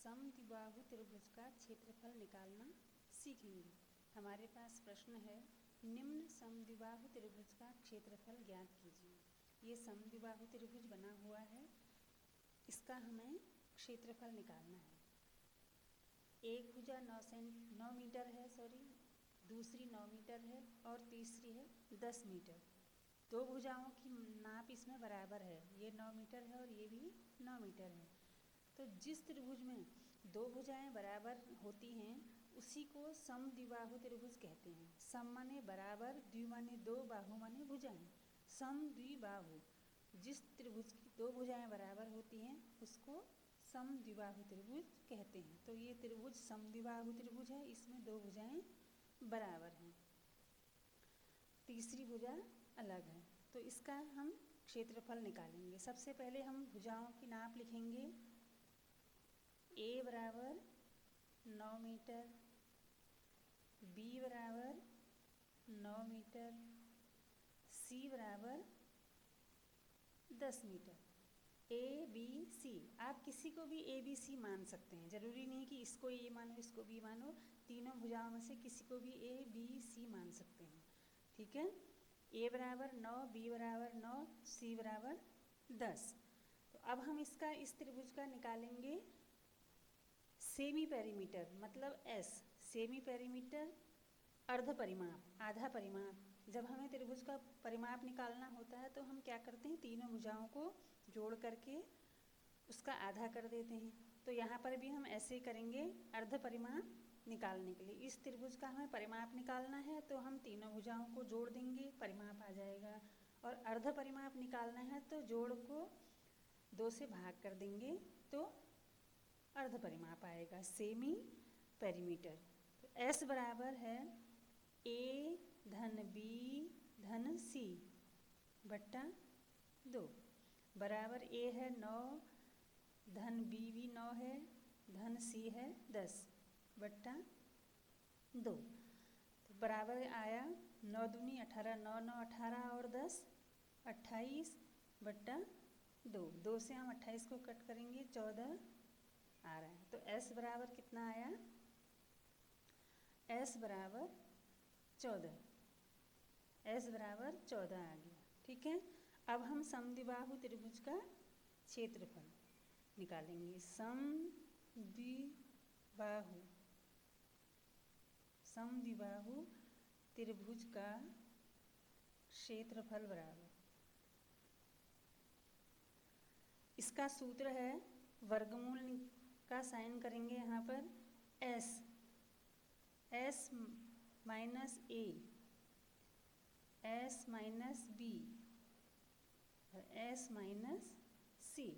समद्विबाहु त्रिभुज का क्षेत्रफल निकालना सीखेंगे। हमारे पास प्रश्न है, निम्न समद्विबाहु त्रिभुज का क्षेत्रफल ज्ञात कीजिए। ये समद्विबाहु त्रिभुज बना हुआ है, इसका हमें क्षेत्रफल निकालना है। एक भुजा 9 मीटर है, दूसरी 9 मीटर है और तीसरी है 10 मीटर। दो भुजाओं की नाप इसमें बराबर है, ये 9 मीटर है और ये भी 9 मीटर है। तो जिस त्रिभुज में दो भुजाएं बराबर होती हैं उसी को समद्विबाहु त्रिभुज कहते हैं। सम माने बराबर, द्वि माने दो, बाहु माने भुजाएं। समद्विबाहु, जिस त्रिभुज की दो भुजाएं बराबर होती हैं उसको समद्विबाहु त्रिभुज कहते हैं। तो ये त्रिभुज समद्विबाहु त्रिभुज है, इसमें दो भुजाएं बराबर हैं, तीसरी भुजा अलग है। तो इसका हम क्षेत्रफल निकालेंगे। सबसे पहले हम भुजाओं की नाप लिखेंगे। ए बराबर 9 मीटर, बी बराबर 9 मीटर, सी बराबर 10 मीटर। ए बी सी, आप किसी को भी ए बी सी मान सकते हैं, जरूरी नहीं कि इसको ए मानो इसको बी मानो। तीनों भुजाओं में से किसी को भी ए बी सी मान सकते हैं, ठीक है। ए बराबर 9, बी बराबर 9, सी बराबर 10। तो अब हम इसका इस त्रिभुज का निकालेंगे सेमी पेरीमीटर, मतलब एस। सेमी पेरीमीटर अर्ध परिमाप, आधा परिमाप। जब हमें त्रिभुज का परिमाप निकालना होता है तो हम क्या करते हैं, तीनों भुजाओं को जोड़ करके उसका आधा कर देते हैं। तो यहाँ पर भी हम ऐसे ही करेंगे अर्ध परिमाप निकालने के लिए। इस त्रिभुज का हमें परिमाप निकालना है तो हम तीनों भुजाओं को जोड़ देंगे, परिमाप आ जाएगा। और अर्ध परिमाप निकालना है तो जोड़ को 2 से भाग कर देंगे तो अर्ध परिमाप आएगा, सेमी पेरीमीटर। तो एस बराबर है ए धन बी धन सी बट्टा 2, बराबर ए है 9 धन बी भी 9 है धन सी है 10 बट्टा 2। तो बराबर आया 9 दूनी 18, 9 9 18 और 10 28 बट्टा 2। 2 से हम 28 को कट करेंगे, 14 आ रहा है। तो S बराबर कितना आया, S बराबर 14, S बराबर 14 आ गया, ठीक है। अब हम समद्विबाहु त्रिभुज का क्षेत्रफल निकालेंगे। समद्विबाहु त्रिभुज का क्षेत्रफल बराबर, इसका सूत्र है, वर्गमूल का साइन करेंगे यहाँ पर S माइनस ए, S माइनस बी और S माइनस सी।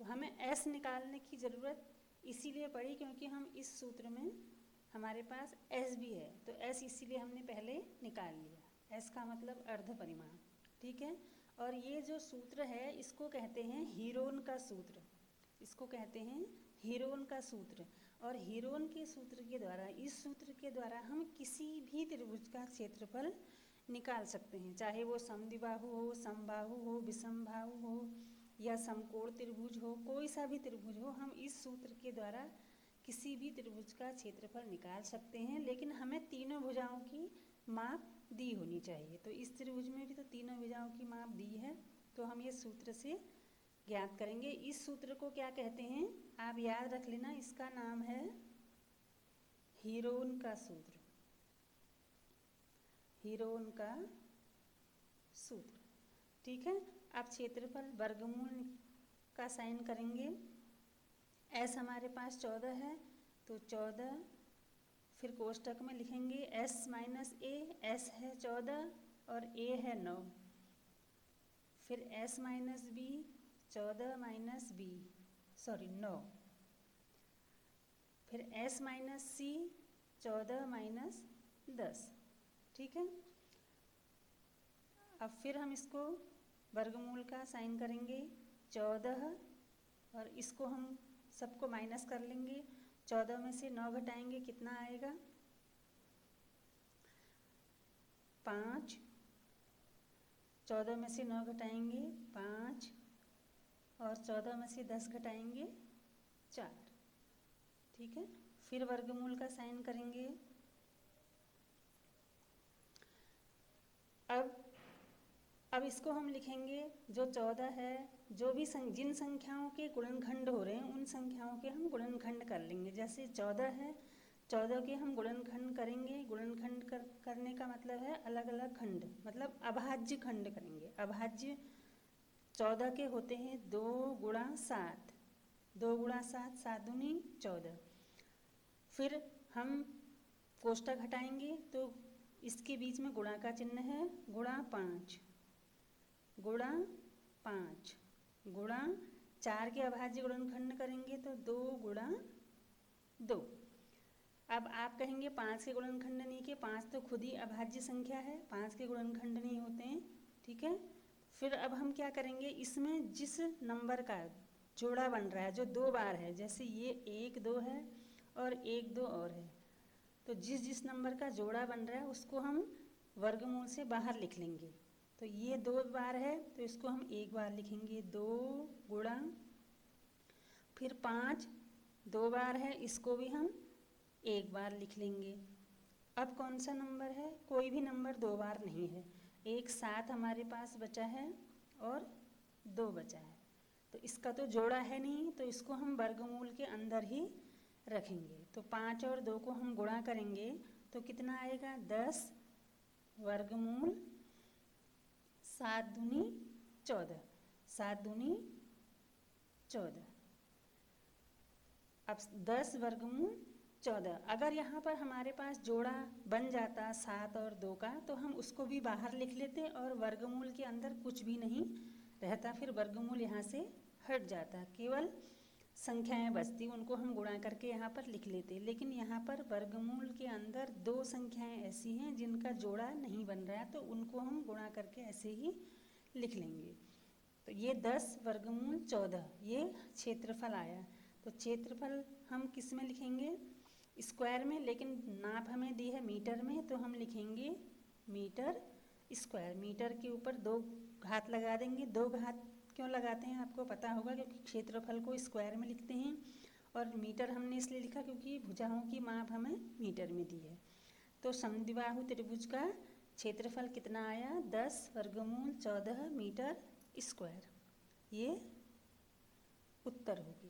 तो हमें S निकालने की ज़रूरत इसीलिए पड़ी क्योंकि हम इस सूत्र में हमारे पास S भी है, तो S इसीलिए हमने पहले निकाल लिया। S का मतलब अर्ध परिमाप, ठीक है। और ये जो सूत्र है इसको कहते हैं हीरोन का सूत्र, इसको कहते हैं हीरोन का सूत्र। और हीरोन के सूत्र के द्वारा, इस सूत्र के द्वारा हम किसी भी त्रिभुज का क्षेत्रफल निकाल सकते हैं, चाहे वो समद्विबाहु हो, समबाहु हो, विषमबाहु हो या समकोण त्रिभुज हो, कोई सा भी त्रिभुज हो, हम इस सूत्र के द्वारा किसी भी त्रिभुज का क्षेत्रफल निकाल सकते हैं। लेकिन हमें तीनों भुजाओं की माप दी होनी चाहिए। तो इस त्रिभुज में भी तो तीनों भुजाओं की माप दी है, तो हम ये सूत्र से ज्ञात करेंगे। इस सूत्र को क्या कहते हैं, आप याद रख लेना, इसका नाम है हीरोन का सूत्र, हीरोन का सूत्र, ठीक है। अब क्षेत्रफल वर्गमूल का साइन करेंगे। S हमारे पास 14 है तो 14, फिर कोष्टक में लिखेंगे S माइनस ए, S है 14 और A है 9, फिर S minus b, 14 minus b 9, फिर S माइनस सी 14 माइनस 10, ठीक है। अब फिर हम इसको वर्गमूल का साइन करेंगे 14 और इसको हम सबको माइनस कर लेंगे। 14 में से 9 घटाएंगे, कितना आएगा 5, 14 में से 9 घटाएंगे 5 और 14 में से 10 घटाएंगे 4, ठीक है। फिर वर्गमूल का साइन करेंगे। अब इसको हम लिखेंगे, जो 14 है, जो भी जिन संख्याओं के गुणनखंड हो रहे हैं उन संख्याओं के हम गुणनखंड कर लेंगे। जैसे 14 है, 14 के हम गुणनखंड करेंगे। गुणनखंड करने का मतलब है अलग अलग खंड, मतलब अभाज्य खंड करेंगे। अभाज्य 14 के होते हैं 2 गुणा 7, 2 गुणा 7, 7 दूनी 14। फिर हम कोष्ठक हटाएंगे तो इसके बीच में गुणा का चिन्ह है, गुणा 5, गुणा 5, गुणा 4 के अभाज्य गुणनखंड करेंगे तो 2 गुणा 2। अब आप कहेंगे 5 के गुणनखंड नहीं के, 5 तो खुद ही अभाज्य संख्या है, 5 के गुणनखंड नहीं होते हैं, ठीक है। फिर अब हम क्या करेंगे, इसमें जिस नंबर का जोड़ा बन रहा है जो 2 बार है, जैसे ये 1 2 है और 1 2 और है, तो जिस जिस नंबर का जोड़ा बन रहा है उसको हम वर्गमूल से बाहर लिख लेंगे। तो ये 2 बार है तो इसको हम 1 बार लिखेंगे, 2 गुणा, फिर 5 2 बार है, इसको भी हम 1 बार लिख लेंगे। अब कौन सा नंबर है, कोई भी नंबर 2 बार नहीं है। एक 7 हमारे पास बचा है और 2 बचा है, तो इसका तो जोड़ा है नहीं, तो इसको हम वर्गमूल के अंदर ही रखेंगे। तो 5 और 2 को हम गुणा करेंगे तो कितना आएगा, 10 वर्गमूल 7 दूनी 14, 7 दूनी 14। अब 10 वर्गमूल 14। अगर यहाँ पर हमारे पास जोड़ा बन जाता 7 और 2 का तो हम उसको भी बाहर लिख लेते और वर्गमूल के अंदर कुछ भी नहीं रहता, फिर वर्गमूल यहाँ से हट जाता, केवल संख्याएं बचती, उनको हम गुणा करके यहाँ पर लिख लेते। लेकिन यहाँ पर वर्गमूल के अंदर 2 संख्याएं ऐसी हैं जिनका जोड़ा नहीं बन रहा है, तो उनको हम गुणा करके ऐसे ही लिख लेंगे। तो ये 10 वर्गमूल 14 ये क्षेत्रफल आया। तो क्षेत्रफल हम किस में लिखेंगे, स्क्वायर में, लेकिन नाप हमें दी है मीटर में, तो हम लिखेंगे मीटर स्क्वायर। मीटर के ऊपर 2 घात लगा देंगे। 2 घात क्यों लगाते हैं आपको पता होगा, क्योंकि क्षेत्रफल को स्क्वायर में लिखते हैं, और मीटर हमने इसलिए लिखा क्योंकि भुजाओं की माप हमें मीटर में दी है। तो समद्विबाहु त्रिभुज का क्षेत्रफल कितना आया, 10 वर्गमूल 14 मीटर स्क्वायर, ये उत्तर हो गया।